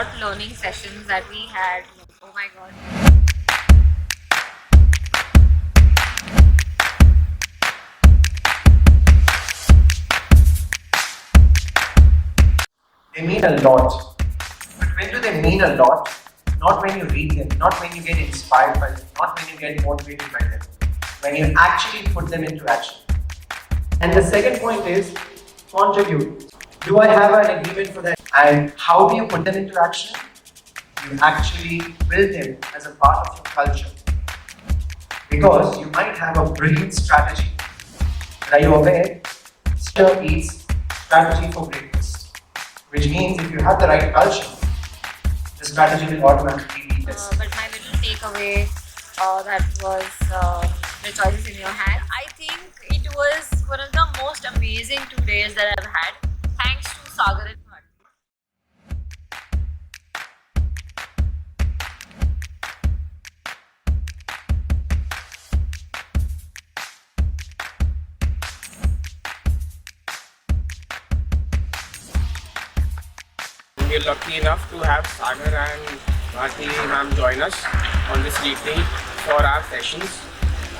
what learning sessions that we had. Oh my god. They mean a lot. But when do they mean a lot? Not when you read them, not when you get inspired by them, not when you get motivated by them. When you actually put them into action. And the second point is contribute. Do I have an agreement for that? And how do you put them into action? You actually build them as a part of your culture. Because you might have a brilliant strategy. But are you aware? Stir eats strategy for breakfast. Which means if you have the right culture, the strategy will automatically be this. But my little takeaway that was the choices in your hand. I think it was one of the most amazing 2 days that I've had. Thanks to Sagar and Amlani. We're lucky enough to have Sagar and Bharti ma'am join us on this evening for our sessions.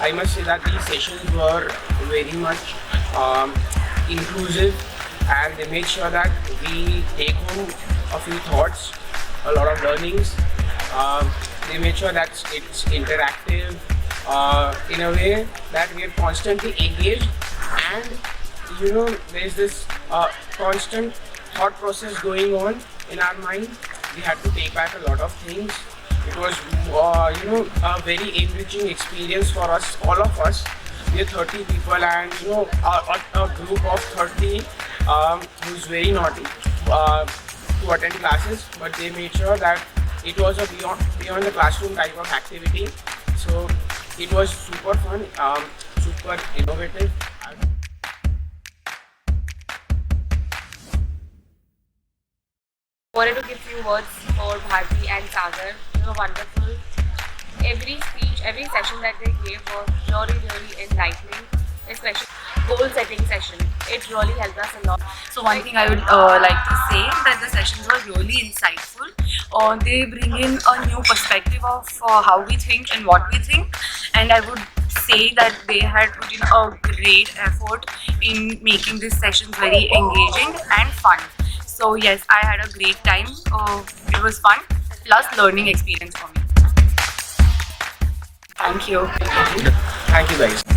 I must say that these sessions were very much inclusive, and they made sure that we take home a few thoughts, a lot of learnings. They made sure that it's interactive in a way that we are constantly engaged, and there's this constant thought process going on in our mind. We had to take back a lot of things. It was a very enriching experience for us, all of us. We are 30 people, and a group of 30 who's very naughty to attend classes, but they made sure that it was a beyond the classroom type of activity. So it was super fun, super innovative. Wanted to give few words for Bharti and Sagar. They were wonderful. Every speech, every session that they gave was really enlightening, especially goal setting session. It really helped us a lot. So one thing I would like to say that the sessions were really insightful. They bring in a new perspective of how we think and what we think, and I would say that they had put in a great effort in making these sessions very engaging and fun. So yes, I had a great time. It was fun, plus learning experience for me. Thank you. Thank you guys.